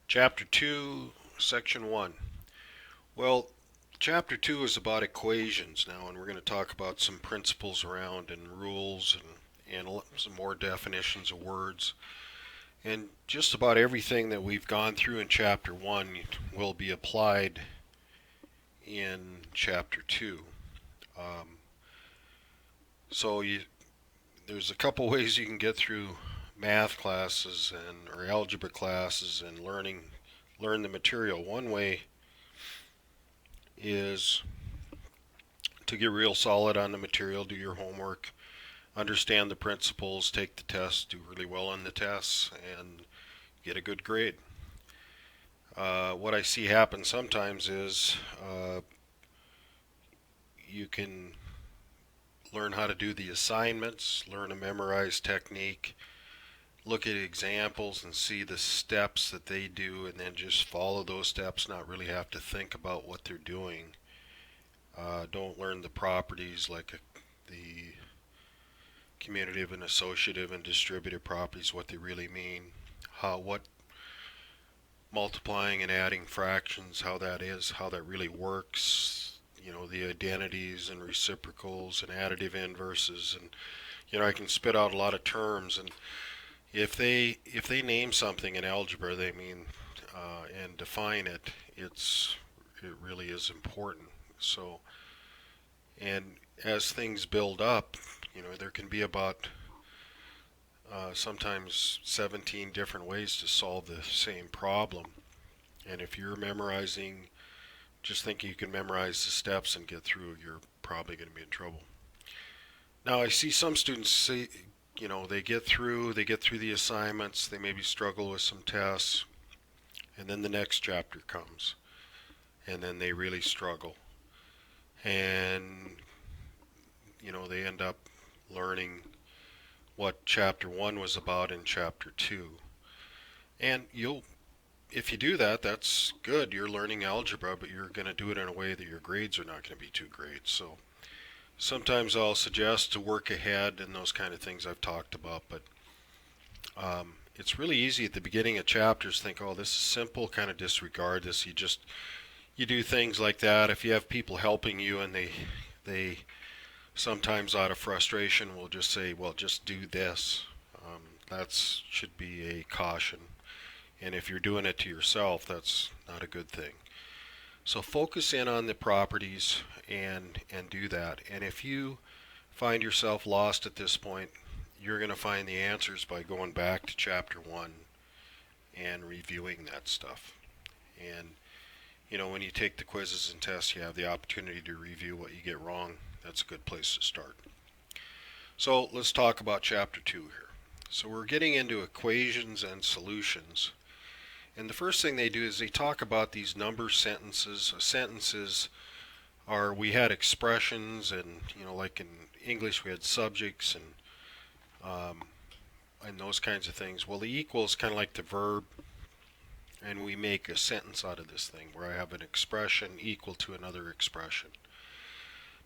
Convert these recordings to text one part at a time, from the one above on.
Chapter 2, Section 1. Well, Chapter 2 is about equations now, and we're going to talk about some principles around and rules and some more definitions of words. And just about everything that we've gone through in Chapter 1 will be applied in Chapter 2. Um, so there's a couple ways you can get through math classes or algebra classes and learn the material. One way is to get real solid on the material, do your homework, understand the principles, take the tests, do really well on the tests, and get a good grade. What I see happen sometimes is you can learn how to do the assignments, learn a memorized technique, look at examples and see the steps that they do, and then just follow those steps, not really have to think about what they're doing. Don't learn the properties like the commutative and associative and distributive properties, what they really mean, what multiplying and adding fractions, how that is, how that really works, the identities and reciprocals and additive inverses, and I can spit out a lot of terms, and if they name something in algebra, they mean and define it, it really is important. So, and as things build up, there can be about sometimes 17 different ways to solve the same problem. And if you're memorizing, just thinking you can memorize the steps and get through, you're probably going to be in trouble. Now, I see some students say, they get through the assignments, they maybe struggle with some tests, and then the next chapter comes, and then they really struggle. And, they end up learning what chapter 1 was about in chapter 2. And if you do that, that's good. You're learning algebra, but you're going to do it in a way that your grades are not going to be too great. So sometimes I'll suggest to work ahead and those kind of things I've talked about, but it's really easy at the beginning of chapters to think, oh, this is simple, kind of disregard this. You do things like that. If you have people helping you and they sometimes out of frustration will just say, well, just do this. That should be a caution. And if you're doing it to yourself, that's not a good thing. So focus in on the properties and do that. And if you find yourself lost at this point, you're going to find the answers by going back to chapter 1 and reviewing that stuff. And when you take the quizzes and tests, you have the opportunity to review what you get wrong. That's a good place to start. So let's talk about chapter 2 here. So we're getting into equations and solutions. And the first thing they do is they talk about these number sentences. Sentences we had expressions, and like in English we had subjects and those kinds of things. Well, the equal is kind of like the verb, and we make a sentence out of this thing where I have an expression equal to another expression.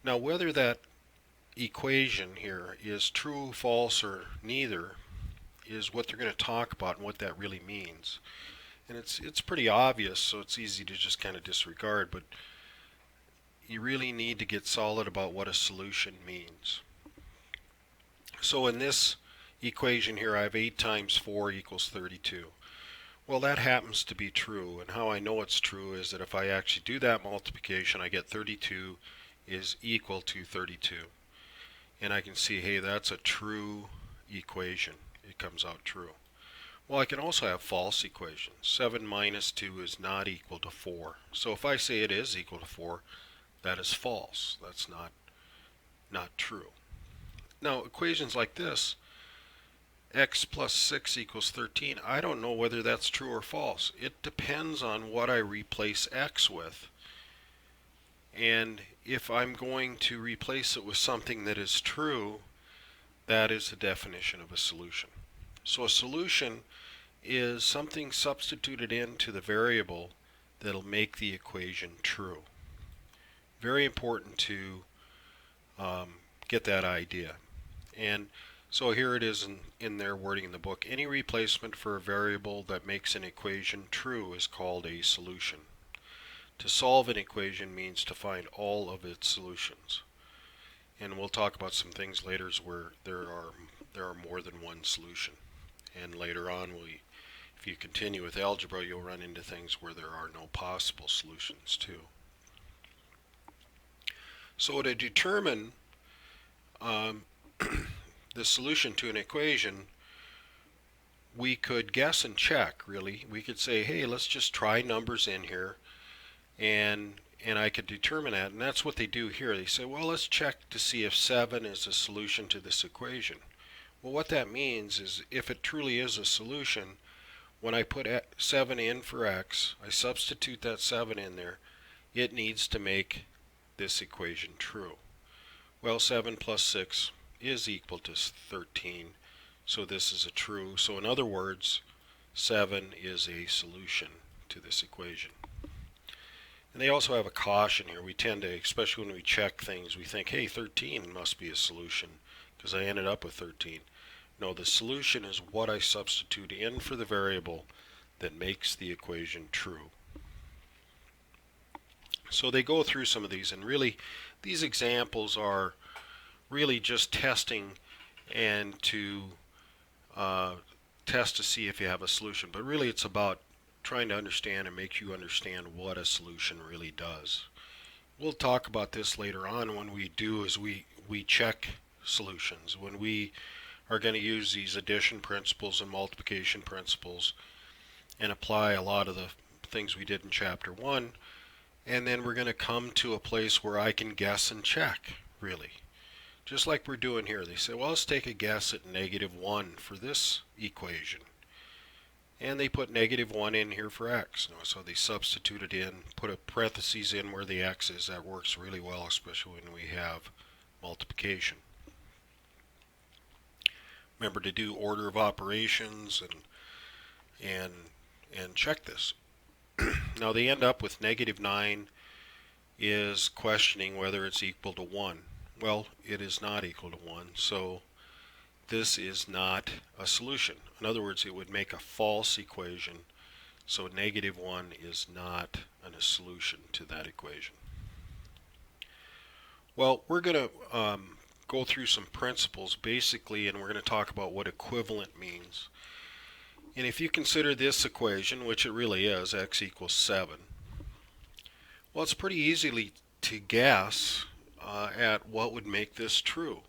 Now, whether that equation here is true, false, or neither is what they're going to talk about and what that really means. And it's pretty obvious, so it's easy to just kind of disregard, but you really need to get solid about what a solution means. So in this equation here, I have 8 times 4 equals 32. Well, that happens to be true, and how I know it's true is that if I actually do that multiplication, I get 32 is equal to 32. And I can see, hey, that's a true equation. It comes out true. Well, I can also have false equations. 7 minus 2 is not equal to 4. So if I say it is equal to 4, that is false. That's not true. Now, equations like this, x plus 6 equals 13, I don't know whether that's true or false. It depends on what I replace x with. And if I'm going to replace it with something that is true, that is the definition of a solution. So a solution is something substituted into the variable that'll make the equation true. Very important to get that idea. And So here it is in their wording in the book. Any replacement for a variable that makes an equation true is called a solution. To solve an equation means to find all of its solutions. And we'll talk about some things later where there are more than one solution. And later on, if you continue with algebra, you'll run into things where there are no possible solutions too. So to determine the solution to an equation, we could guess and check, really. We could say, hey, let's just try numbers in here, and I could determine that. And that's what they do here. They say, well, let's check to see if 7 is a solution to this equation. Well, what that means is if it truly is a solution, when I put 7 in for x, I substitute that 7 in there, it needs to make this equation true. Well, 7 plus 6 is equal to 13, so this is a true. So in other words, 7 is a solution to this equation. And they also have a caution here. We tend to, especially when we check things, we think, hey, 13 must be a solution because I ended up with 13. No, the solution is what I substitute in for the variable that makes the equation true. So they go through some of these, and really these examples are really just testing and to test to see if you have a solution. But really it's about trying to understand and make you understand what a solution really does. We'll talk about this later on when we do is we check solutions. When we are going to use these addition principles and multiplication principles and apply a lot of the things we did in chapter 1, and then we're going to come to a place where I can guess and check, really. Just like we're doing here. They say, well, let's take a guess at -1 for this equation. And they put -1 in here for x. So they substitute it in, put a parentheses in where the x is. That works really well, especially when we have multiplication. Remember to do order of operations and check this. Now they end up with -9 is questioning whether it's equal to 1. Well, it is not equal to 1, so this is not a solution. In other words, it would make a false equation, so -1 is not a solution to that equation. Well, we're going to go through some principles basically, and we're going to talk about what equivalent means. And if you consider this equation, which it really is, x equals 7, well, it's pretty easily to guess at what would make this true.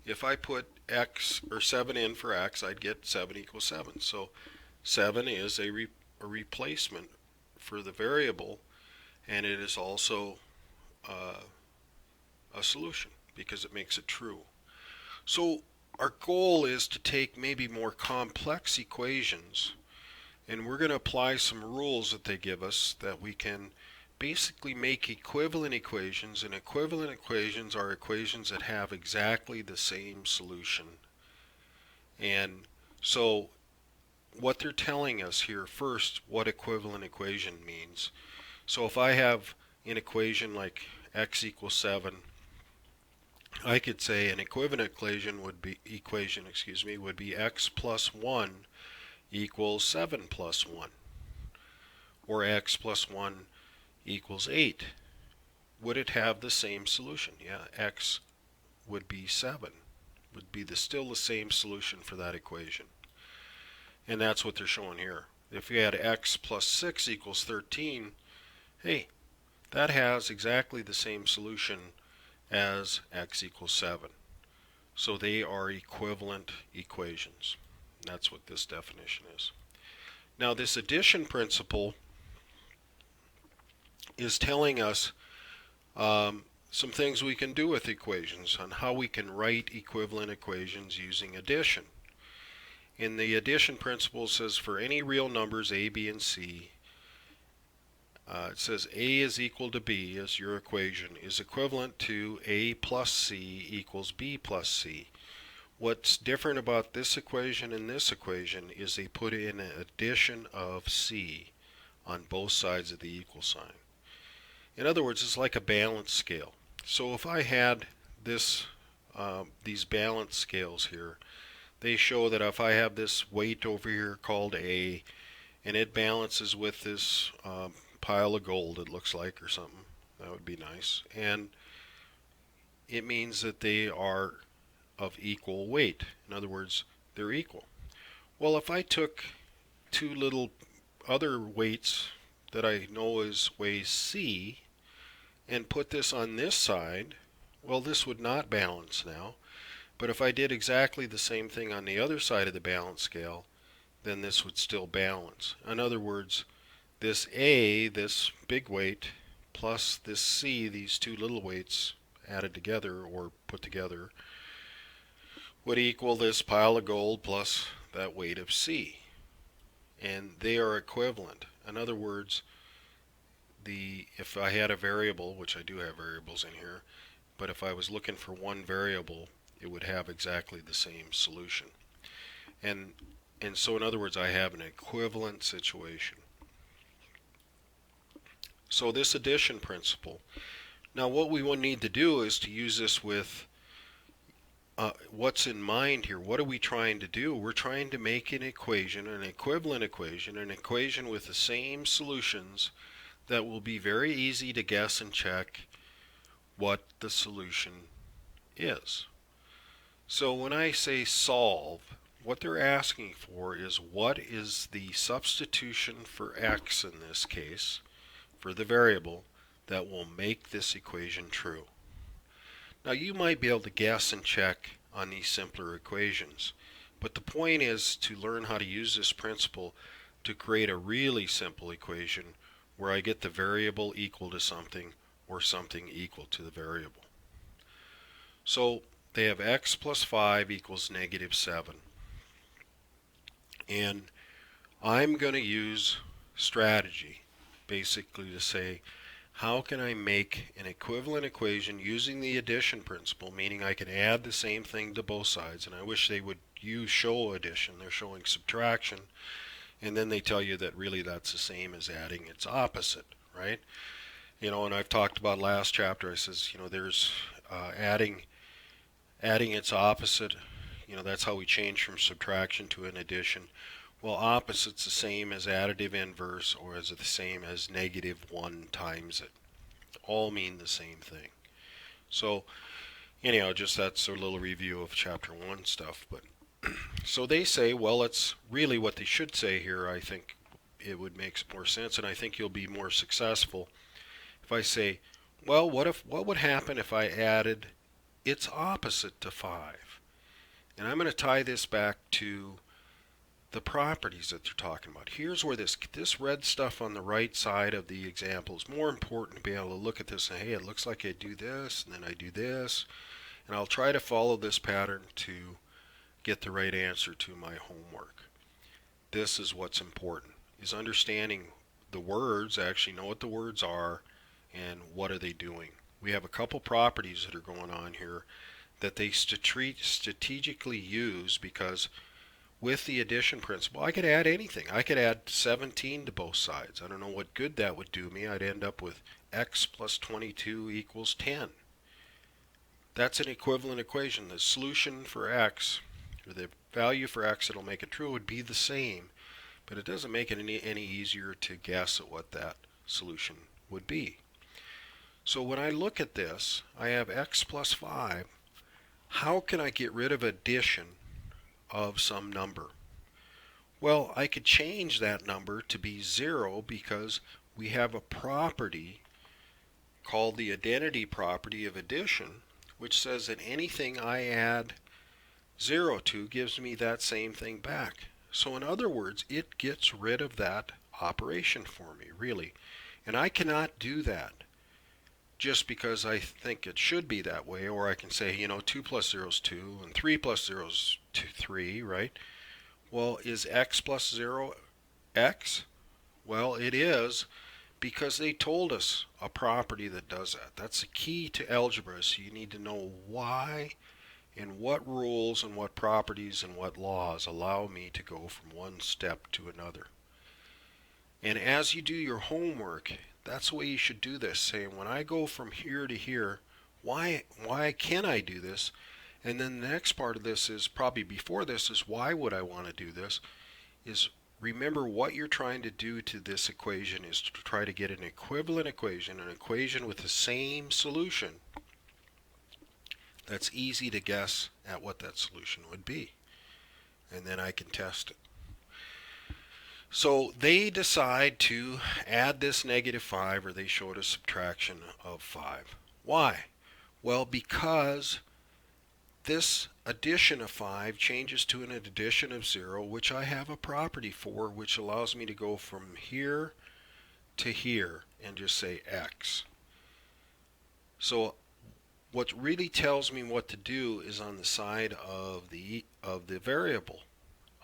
If I put x or 7 in for x, I'd get 7 equals 7. So 7 is a replacement for the variable, and it is also a solution because it makes it true. So our goal is to take maybe more complex equations, and we're going to apply some rules that they give us that we can basically make equivalent equations, and equivalent equations are equations that have exactly the same solution. And so what they're telling us here first, what equivalent equation means. So if I have an equation like x equals 7, I could say an equivalent equation would be x plus 1 equals 7 plus 1, or x plus 1 equals 8. Would it have the same solution? Yeah, x would be 7, would be still the same solution for that equation. And that's what they're showing here. If you had x plus 6 equals 13, hey, that has exactly the same solution as x equals 7. So they are equivalent equations. That's what this definition is. Now this addition principle is telling us some things we can do with equations, on how we can write equivalent equations using addition. In the addition principle, it says for any real numbers a, b, and c, it says a is equal to b as your equation is equivalent to a plus c equals b plus c. What's different about this equation and this equation is they put in an addition of c on both sides of the equal sign. In other words, it's like a balance scale. So if I had these balance scales here, they show that if I have this weight over here called A, and it balances with this pile of gold, it looks like, or something, that would be nice, and it means that they are of equal weight. In other words, they're equal. Well, if I took two little other weights that I know is weighs C and put this on this side, well, this would not balance now. But if I did exactly the same thing on the other side of the balance scale, then this would still balance. In other words, this A, this big weight, plus this C, these two little weights added together or put together, would equal this pile of gold plus that weight of C. And they are equivalent. In other words, if I had a variable, which I do have variables in here, but if I was looking for one variable, it would have exactly the same solution. And so in other words, I have an equivalent situation. So this addition principle. Now what we will need to do is to use this with what's in mind here. What are we trying to do? We're trying to make an equation, an equivalent equation, an equation with the same solutions that will be very easy to guess and check what the solution is. So when I say solve, what they're asking for is what is the substitution for x in this case, for the variable, that will make this equation true. Now you might be able to guess and check on these simpler equations, but the point is to learn how to use this principle to create a really simple equation where I get the variable equal to something or something equal to the variable. So they have x plus 5 equals negative 7. And I'm going to use strategy basically to say, how can I make an equivalent equation using the addition principle, meaning I can add the same thing to both sides, and I wish they would show addition. They're showing subtraction, and then they tell you that really that's the same as adding its opposite, right? And I've talked about last chapter, I says, there's adding its opposite, that's how we change from subtraction to an addition. Well, opposite's the same as additive inverse, or is it the same as negative 1 times it? All mean the same thing. So anyhow, just that's a little review of chapter 1 stuff. But so they say, well, it's really what they should say here. I think it would make more sense, and I think you'll be more successful if I say, well, what would happen if I added its opposite to 5? And I'm going to tie this back to the properties that they're talking about. Here's where this red stuff on the right side of the example is more important to be able to look at this and, hey, it looks like I do this, and then I do this, and I'll try to follow this pattern to get the right answer to my homework. This is what's important, is understanding the words, actually know what the words are, and what are they doing. We have a couple properties that are going on here that they strategically use, because with the addition principle, I could add anything. I could add 17 to both sides. I don't know what good that would do me. I'd end up with x plus 22 equals 10. That's an equivalent equation. The solution for x, or the value for x that'll make it true, would be the same, but it doesn't make it any easier to guess at what that solution would be. So when I look at this, I have x plus 5. How can I get rid of addition of some number? Well, I could change that number to be 0 because we have a property called the identity property of addition, which says that anything I add 0 to gives me that same thing back. So in other words, it gets rid of that operation for me, really. And I cannot do that just because I think it should be that way, or I can say, 2 plus 0 is 2, and 3 plus 0 is 3, right? Well, is x plus 0 x? Well, it is, because they told us a property that does that. That's the key to algebra, so you need to know why and what rules and what properties and what laws allow me to go from one step to another. And as you do your homework, that's the way you should do this, saying, when I go from here to here, why can I do this? And then the next part of this is probably before this is why would I want to do this? Is remember what you're trying to do to this equation is to try to get an equivalent equation, an equation with the same solution that's easy to guess at what that solution would be. And then I can test it. So they decide to add this -5, or they showed a subtraction of 5. Why? Well, because this addition of 5 changes to an addition of 0, which I have a property for, which allows me to go from here to here and just say x. So what really tells me what to do is on the side of the variable.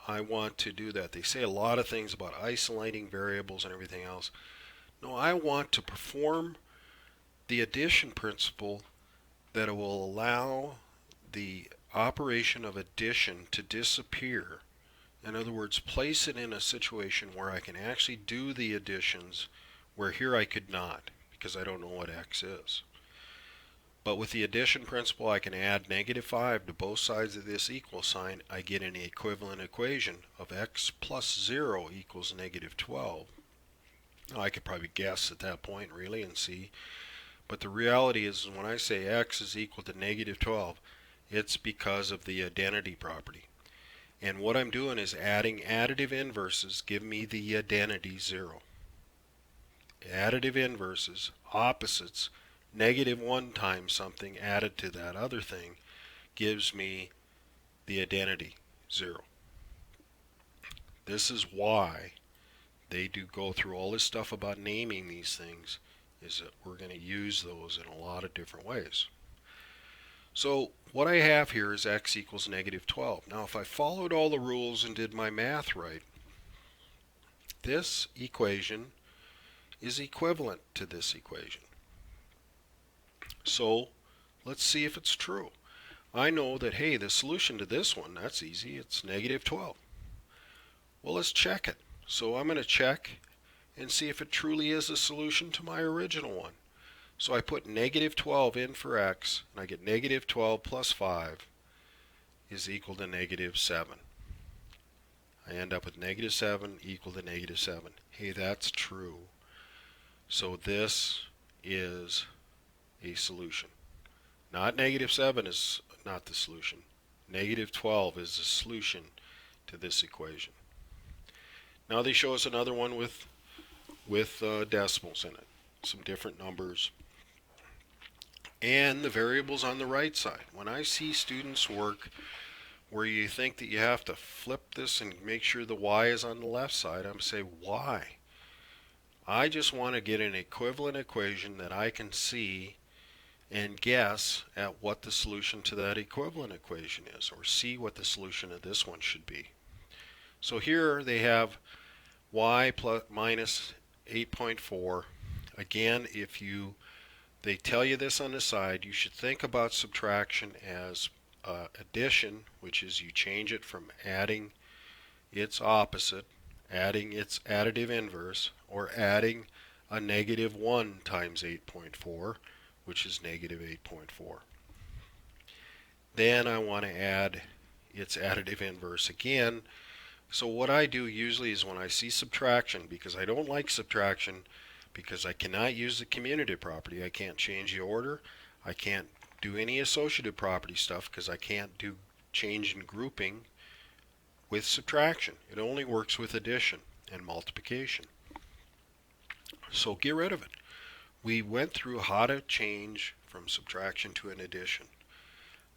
I want to do that. They say a lot of things about isolating variables and everything else. No, I want to perform the addition principle that will allow the operation of addition to disappear. In other words, place it in a situation where I can actually do the additions where here I could not because I don't know what x is. But with the addition principle, I can add -5 to both sides of this equal sign. I get an equivalent equation of x plus 0 equals -12. Now, I could probably guess at that point, really, and see. But the reality is when I say x is equal to -12, it's because of the identity property. And what I'm doing is adding additive inverses give me the identity 0. Additive inverses, opposites, -1 times something added to that other thing gives me the identity 0. This is why they do go through all this stuff about naming these things, is that we're going to use those in a lot of different ways. So what I have here is x equals -12. Now if I followed all the rules and did my math right, this equation is equivalent to this equation. So let's see if it's true. I know that, hey, the solution to this one, that's easy, it's -12. Well, let's check it. So I'm going to check and see if it truly is a solution to my original one. So I put -12 in for x, and I get -12 plus 5 is equal to -7. I end up with -7 equal to -7. Hey, that's true. So this is a solution. Not -7 is not the solution. -12 is the solution to this equation. Now they show us another one with decimals in it, some different numbers, and the variables on the right side. When I see students work where you think that you have to flip this and make sure the y is on the left side, I'm saying, why? I just want to get an equivalent equation that I can see and guess at what the solution to that equivalent equation is, or see what the solution of this one should be. So here they have y plus minus 8.4. Again, if they tell you this on the side, you should think about subtraction as addition, which is you change it from adding its opposite, adding its additive inverse, or adding a -1 times 8.4, which is -8.4. Then I want to add its additive inverse again. So what I do usually is when I see subtraction, because I don't like subtraction, because I cannot use the commutative property, I can't change the order, I can't do any associative property stuff because I can't do change in grouping with subtraction. It only works with addition and multiplication. So get rid of it. We went through how to change from subtraction to an addition.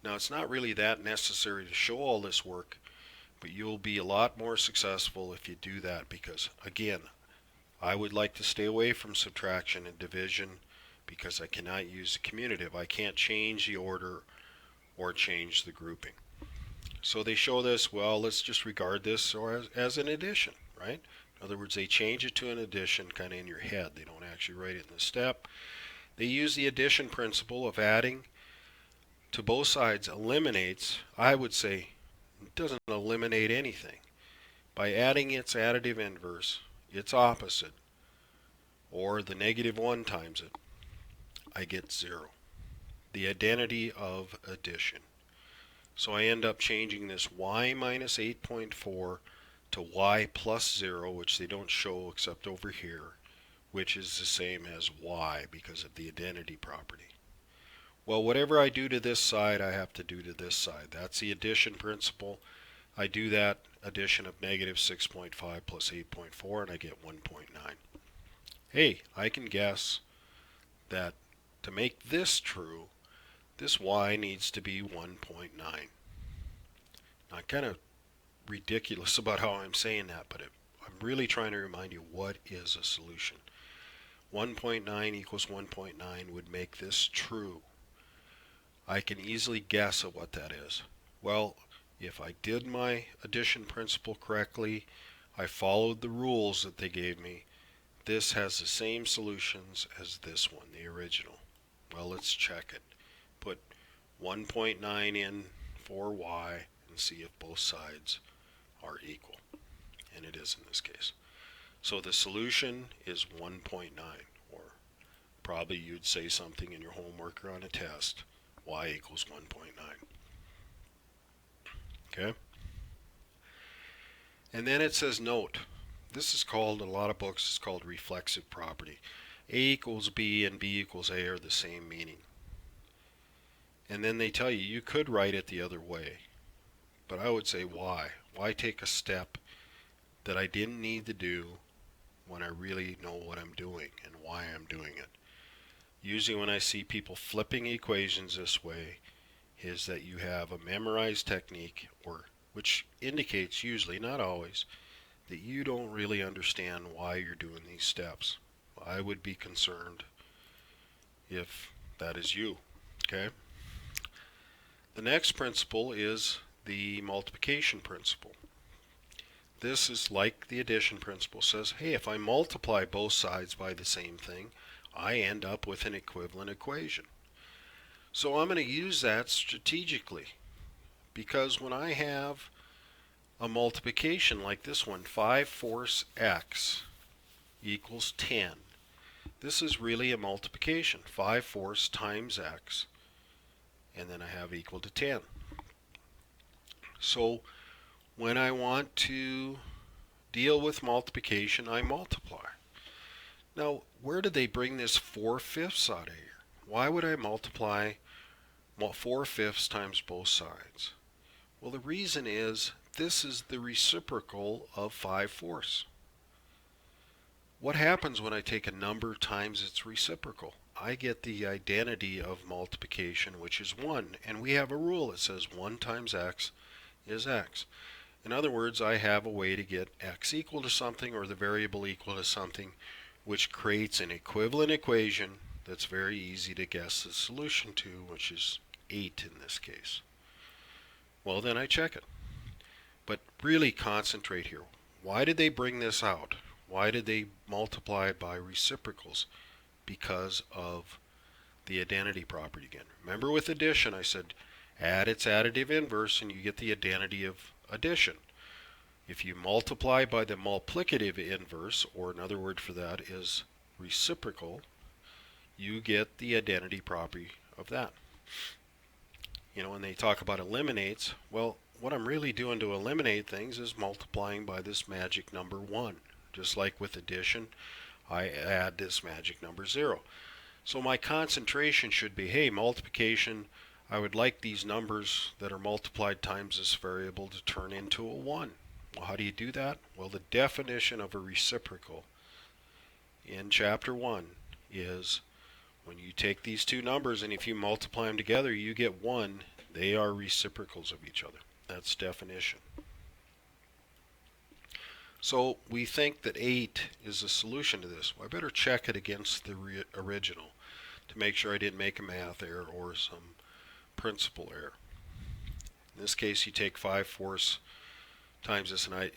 Now it's not really that necessary to show all this work, but you'll be a lot more successful if you do that, because again, I would like to stay away from subtraction and division because I cannot use the commutative. I can't change the order or change the grouping. So they show this, well, let's just regard this as an addition, right? In other words, they change it to an addition kind of in your head. They don't actually write it in the step. They use the addition principle of adding to both sides eliminates, I would say, it doesn't eliminate anything. By adding its additive inverse, its opposite, or the -1 times it, I get 0. The identity of addition. So I end up changing this y minus 8.4 to y plus 0, which they don't show except over here, which is the same as y because of the identity property. Well, whatever I do to this side, I have to do to this side. That's the addition principle. I do that addition of negative 6.5 plus 8.4, and I get 1.9. Hey, I can guess that to make this true, this y needs to be 1.9. Now, I'm kind of ridiculous about how I'm saying that, but I'm really trying to remind you what is a solution. 1.9 equals 1.9 would make this true. I can easily guess at what that is. Well, if I did my addition principle correctly, I followed the rules that they gave me, this has the same solutions as this one, the original. Well, let's check it. Put 1.9 in for y and see if both sides are equal. And it is in this case. So the solution is 1.9, or probably you'd say something in your homework or on a test, y equals 1.9. Okay? And then it says note. This is called, in a lot of books, it's called reflexive property. A equals B and B equals A are the same meaning. And then they tell you, you could write it the other way. But I would say why? Why take a step that I didn't need to do when I really know what I'm doing and why I'm doing it? Usually when I see people flipping equations this way, is that you have a memorized technique, or which indicates usually, not always, that you don't really understand why you're doing these steps. I would be concerned if that is you. Okay? The next principle is the multiplication principle. This is like the addition principle. It says, hey, if I multiply both sides by the same thing, I end up with an equivalent equation. So I'm going to use that strategically, because when I have a multiplication like this one, 5/4 x equals 10. This is really a multiplication, 5/4 times x, and then I have equal to 10. So when I want to deal with multiplication, I multiply. Now, where did they bring this 4/5 out of here? Why would I multiply 4/5 times both sides? Well, the reason is this is the reciprocal of 5/4. What happens when I take a number times its reciprocal? I get the identity of multiplication, which is 1. And we have a rule that says 1 times x is x. In other words, I have a way to get x equal to something, or the variable equal to something, which creates an equivalent equation that's very easy to guess the solution to, which is 8 in this case. Well, then I check it. But really concentrate here. Why did they bring this out? Why did they multiply by reciprocals? Because of the identity property again. Remember with addition, I said add its additive inverse and you get the identity of addition. If you multiply by the multiplicative inverse, or another word for that is reciprocal, you get the identity property of that. You know, when they talk about eliminates, well, what I'm really doing to eliminate things is multiplying by this magic number 1. Just like with addition, I add this magic number 0. So my concentration should be, hey, multiplication, I would like these numbers that are multiplied times this variable to turn into a 1. Well, how do you do that? Well, the definition of a reciprocal in chapter 1 is when you take these two numbers and if you multiply them together, you get 1. They are reciprocals of each other. That's definition. So we think that 8 is a solution to this. Well, I better check it against the original to make sure I didn't make a math error or some principal error. In this case, you take 5/4 times this, and I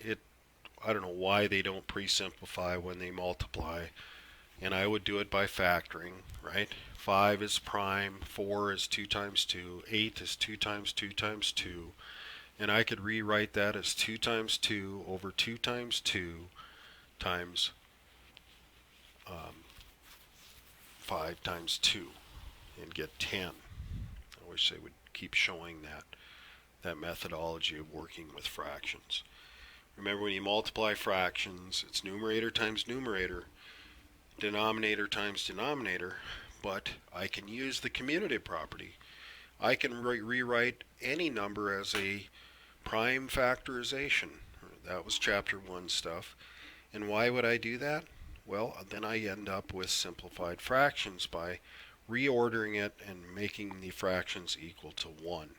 don't know why they don't pre-simplify when they multiply, and I would do it by factoring, right? 5 is prime, 4 is 2 times 2, 8 is 2 times 2 times 2, and I could rewrite that as 2 times 2 over 2 times 2 times 5 times 2 and get 10. I wish they would keep showing that that methodology of working with fractions. Remember, when you multiply fractions, it's numerator times numerator, denominator times denominator, but I can use the commutative property. I can rewrite any number as a prime factorization. That was chapter 1 stuff. And why would I do that? Well, then I end up with simplified fractions by reordering it and making the fractions equal to 1.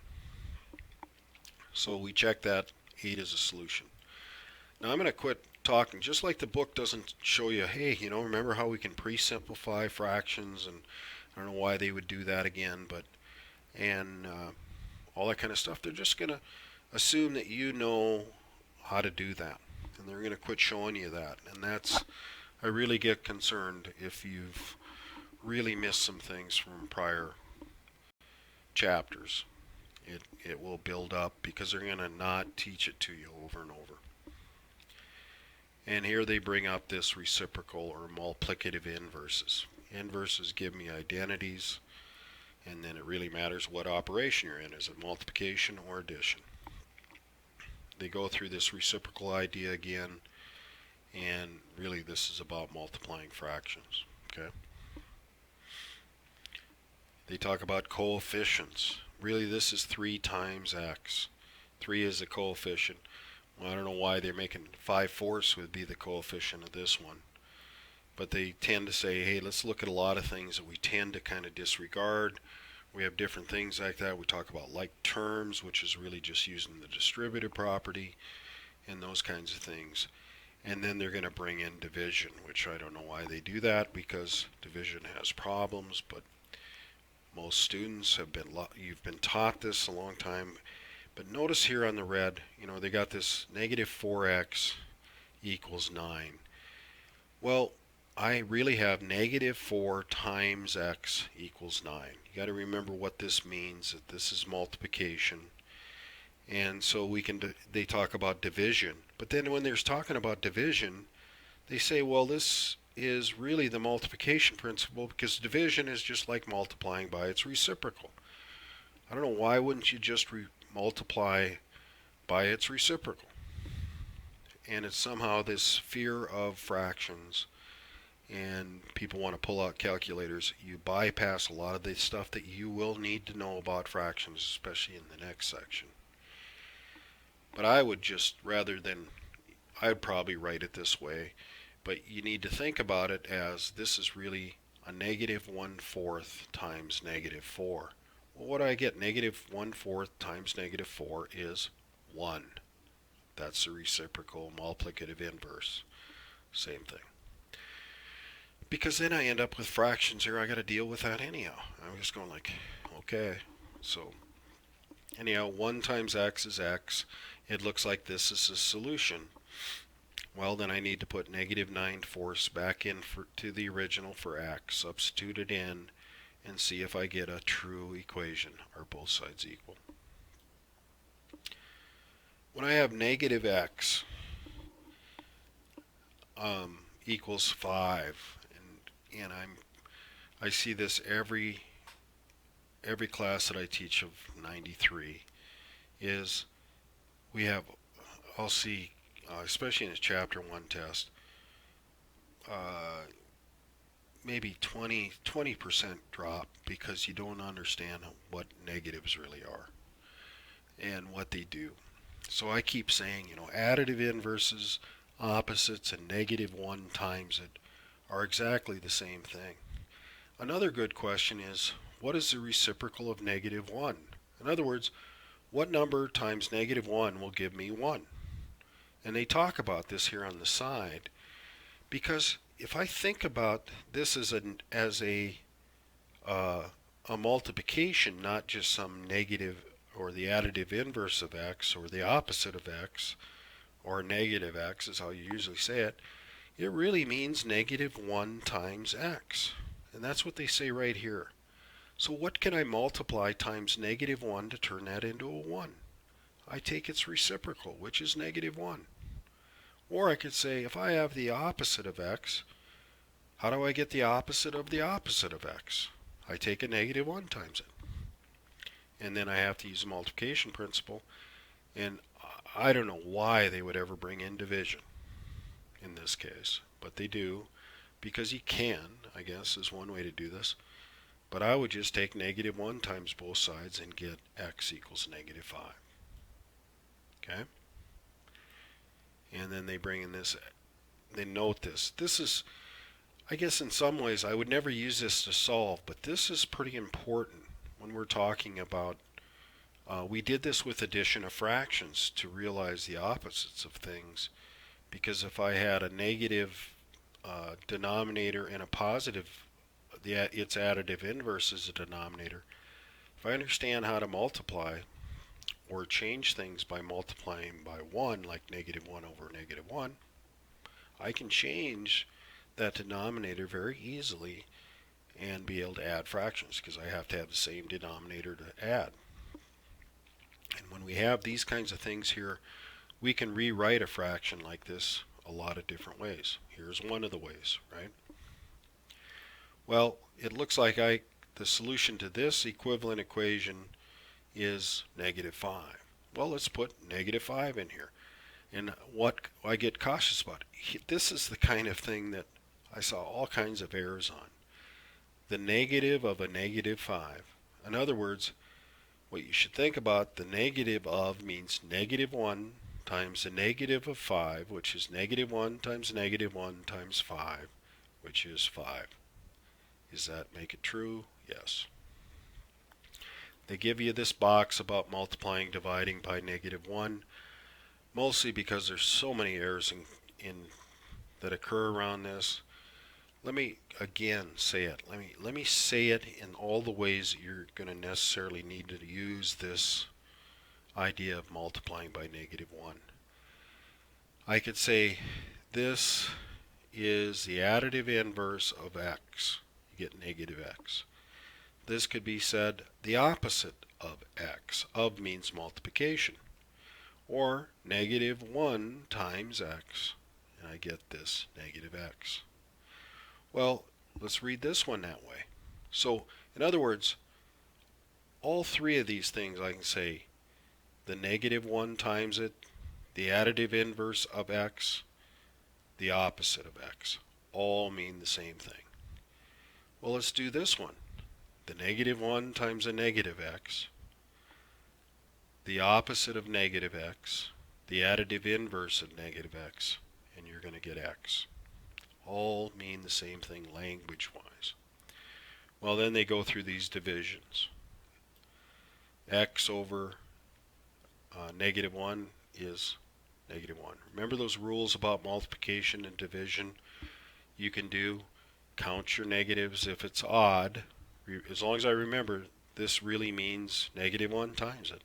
So we check that 8 is a solution. Now I'm going to quit talking. Just like the book doesn't show you, hey, remember how we can pre-simplify fractions, and I don't know why they would do that again, but all that kind of stuff. They're just going to assume that you know how to do that, and they're going to quit showing you that. And I really get concerned if you've really missed some things from prior chapters. It will build up because they're going to not teach it to you over and over. And here they bring up this reciprocal or multiplicative inverses. Inverses give me identities, and then it really matters what operation you're in. Is it multiplication or addition? They go through this reciprocal idea again, and really this is about multiplying fractions. Okay. They talk about coefficients. Really, this is 3 times x. 3 is the coefficient. Well, I don't know why they're making 5/4 would be the coefficient of this one. But they tend to say, hey, let's look at a lot of things that we tend to kind of disregard. We have different things like that. We talk about like terms, which is really just using the distributive property and those kinds of things. And then they're going to bring in division, which I don't know why they do that, because division has problems, but most students you've been taught this a long time. But notice here on the red, they got this negative 4x equals 9. Well, I really have negative 4 times x equals 9. You got to remember what this means, that this is multiplication. And so they talk about division. But then when they're talking about division, they say, well, this is really the multiplication principle, because division is just like multiplying by its reciprocal. I don't know, why wouldn't you just multiply by its reciprocal? And it's somehow this fear of fractions, and people want to pull out calculators. You bypass a lot of the stuff that you will need to know about fractions, especially in the next section. But I would I'd probably write it this way, but you need to think about it as this is really a negative 1/4 times negative 4. Well, what do I get? Negative 1/4 times negative 4 is 1. That's the reciprocal multiplicative inverse. Same thing. Because then I end up with fractions here. I got to deal with that anyhow. I'm just going like, okay. So anyhow, 1 times x is x. It looks like this is a solution. Well, then I need to put negative 9/4 back in to the original for x, substitute it in, and see if I get a true equation. Are both sides equal? When I have negative x equals 5, and I see this every class that I teach of 93, is I'll see, especially in a chapter 1 test, maybe 20% drop because you don't understand what negatives really are and what they do. So I keep saying, additive inverses, opposites, and negative 1 times it are exactly the same thing. Another good question is, what is the reciprocal of negative 1? In other words, what number times negative 1 will give me 1? And they talk about this here on the side, because if I think about this as a multiplication, not just some negative or the additive inverse of x or the opposite of x or negative x is how you usually say it, it really means negative 1 times x. And that's what they say right here. So what can I multiply times negative 1 to turn that into a 1? I take its reciprocal, which is negative 1. Or I could say, if I have the opposite of x, how do I get the opposite of the opposite of x? I take a negative 1 times it. and then I have to use the multiplication principle. And I don't know why they would ever bring in division in this case, but they do, because you can, I guess, is one way to do this. But I would just take -1 times both sides and get x equals -5. Okay? And then they bring in this, they note this. This is, I guess in some ways, I would never use this to solve, but this is pretty important when we're talking about, we did this with addition of fractions to realize the opposites of things. Because if I had a negative denominator and a positive, its additive inverse is a denominator. If I understand how to multiply or change things by multiplying by 1, like -1 over -1, I can change that denominator very easily and be able to add fractions, because I have to have the same denominator to add. And when we have these kinds of things here, we can rewrite a fraction like this a lot of different ways. Here's one of the ways, right? Well, it looks like the solution to this equivalent equation is -5. Well, let's put -5 in here. And what I get cautious about, this is the kind of thing that I saw all kinds of errors on. The negative of a -5. In other words, what you should think about, the negative of means -1 times the negative of 5, which is -1 times -1 times 5, which is 5. Does that make it true? Yes. They give you this box about multiplying, dividing by -1, mostly because there's so many errors that occur around this. Let me again say it. Let me say it in all the ways that you're going to necessarily need to use this idea of multiplying by -1. I could say this is the additive inverse of x. You get -x. This could be said the opposite of x. Of means multiplication. Or -1 times x, and I get this -x. Well, let's read this one that way. So, in other words, all three of these things I can say the -1 times it, the additive inverse of x, the opposite of x, all mean the same thing. Well, let's do this one. The -1 times a -x, the opposite of -x, the additive inverse of -x, and you're going to get x. All mean the same thing language-wise. Well, then they go through these divisions. X over -1 is -1. Remember those rules about multiplication and division you can do? Count your negatives if it's odd. As long as I remember, this really means -1 times it.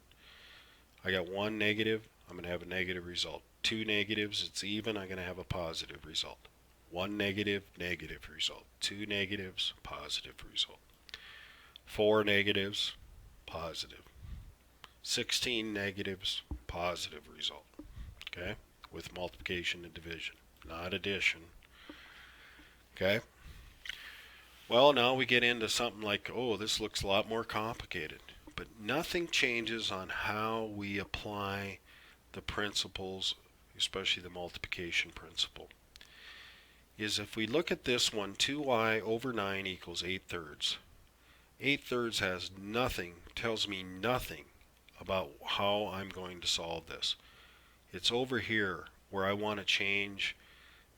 I got one negative, I'm going to have a negative result. Two negatives, it's even, I'm going to have a positive result. One negative, negative result. Two negatives, positive result. Four negatives, positive. 16 negatives, positive result. Okay? With multiplication and division, not addition. Okay? Well, now we get into something like, oh, this looks a lot more complicated. But nothing changes on how we apply the principles, especially the multiplication principle. Is if we look at this one, 2y over 9 equals 8/3. 8/3 has nothing, tells me nothing about how I'm going to solve this. It's over here where I want to change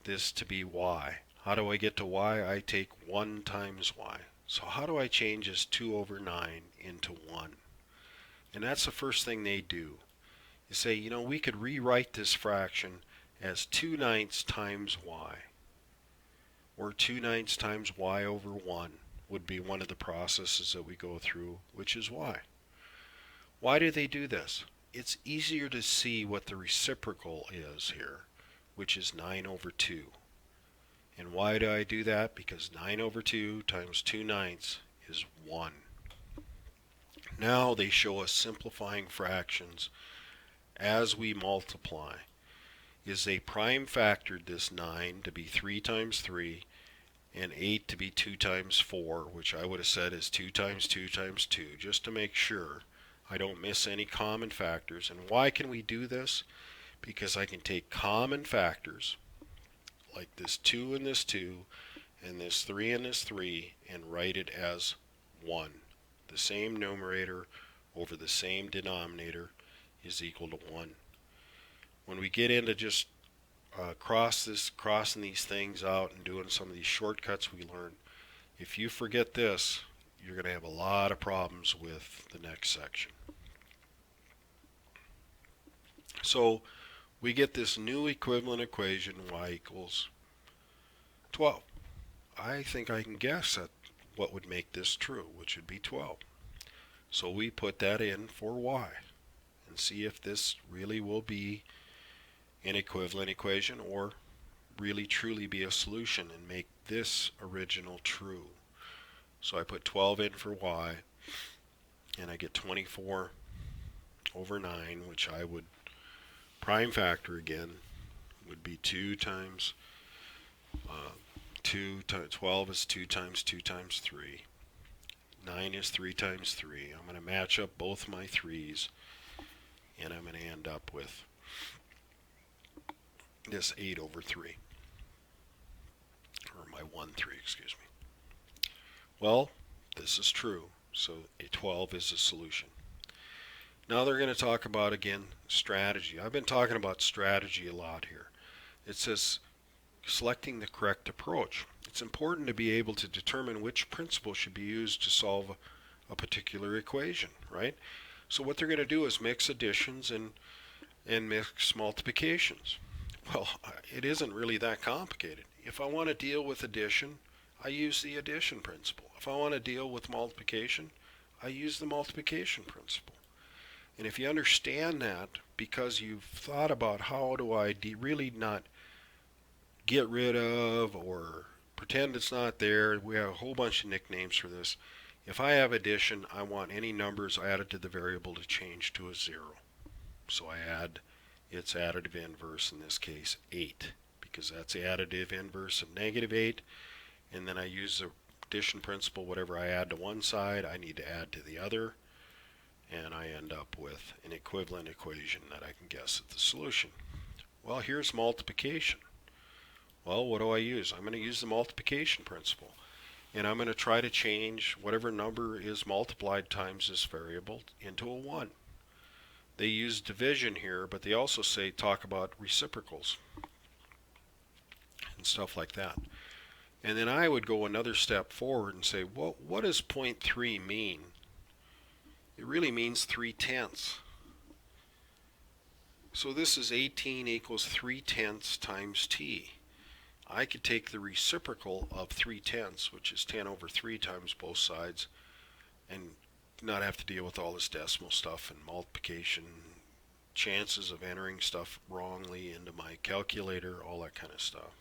this to be y. How do I get to y? I take 1 times y. So how do I change this 2 over 9 into 1? And that's the first thing they do. You say, you know, we could rewrite this fraction as 2/9 times y. Or 2/9 times y over 1 would be one of the processes that we go through, which is y. Why do they do this? It's easier to see what the reciprocal is here, which is 9 over 2. And why do I do that? Because 9 over 2 times 2/9 is 1. Now they show us simplifying fractions as we multiply. Is they prime factored this 9 to be 3 times 3 and 8 to be 2 times 4, which I would have said is 2 times 2 times 2, just to make sure I don't miss any common factors. And why can we do this? Because I can take common factors, like this 2 and this 2, and this 3 and this 3, and write it as 1. The same numerator over the same denominator is equal to 1. When we get into just crossing these things out and doing some of these shortcuts we learned, if you forget this, you're going to have a lot of problems with the next section. So we get this new equivalent equation, y equals 12. I think I can guess at what would make this true, which would be 12. So we put that in for y and see if this really will be an equivalent equation or really truly be a solution and make this original true. So I put 12 in for y, and I get 24 over 9, which I would prime factor again, would be 2 times 12 is 2 times 2 times 3. 9 is 3 times 3. I'm going to match up both my 3's, and I'm going to end up with this 8 over 3. Or my 1/3, excuse me. Well, this is true, so a 12 is a solution. Now they're going to talk about, again, strategy. I've been talking about strategy a lot here. It says selecting the correct approach. It's important to be able to determine which principle should be used to solve a particular equation, right? So what they're going to do is mix additions and mix multiplications. Well, it isn't really that complicated. If I want to deal with addition, I use the addition principle. If I want to deal with multiplication, I use the multiplication principle. And if you understand that, because you've thought about how do I really not get rid of or pretend it's not there, we have a whole bunch of nicknames for this. If I have addition, I want any numbers added to the variable to change to a 0. So I add its additive inverse, in this case 8, because that's the additive inverse of -8. And then I use the addition principle. Whatever I add to one side, I need to add to the other, and I end up with an equivalent equation that I can guess at the solution. Well, here's multiplication. Well, what do I use? I'm going to use the multiplication principle, and I'm going to try to change whatever number is multiplied times this variable into a 1. They use division here, but they also talk about reciprocals and stuff like that. And then I would go another step forward and say, well, what does 0.3 mean? It really means 3/10. So this is 18 equals 3/10 times t. I could take the reciprocal of 3/10, which is 10 over 3 times both sides, and not have to deal with all this decimal stuff and multiplication, chances of entering stuff wrongly into my calculator, all that kind of stuff.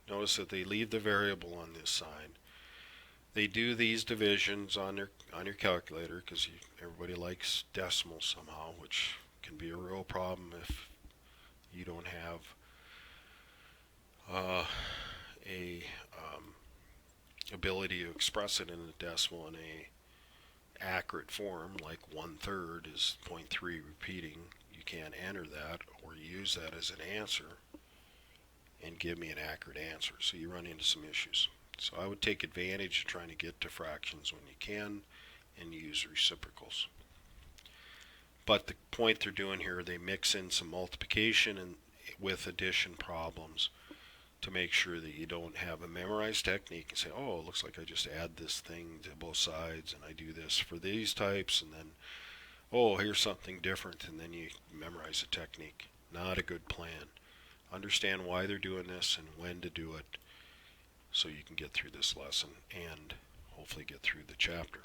Notice that they leave the variable on this side. They do these divisions on your calculator because everybody likes decimals somehow, which can be a real problem if you don't have a ability to express it in a decimal in a accurate form, like 1/3 is 0.3 repeating. You can't enter that or use that as an answer and give me an accurate answer. So you run into some issues. So I would take advantage of trying to get to fractions when you can and use reciprocals. But the point they're doing here, they mix in some multiplication and with addition problems to make sure that you don't have a memorized technique and say, oh, it looks like I just add this thing to both sides and I do this for these types, and then, oh, here's something different, and then you memorize the technique. Not a good plan. Understand why they're doing this and when to do it so you can get through this lesson and hopefully get through the chapter.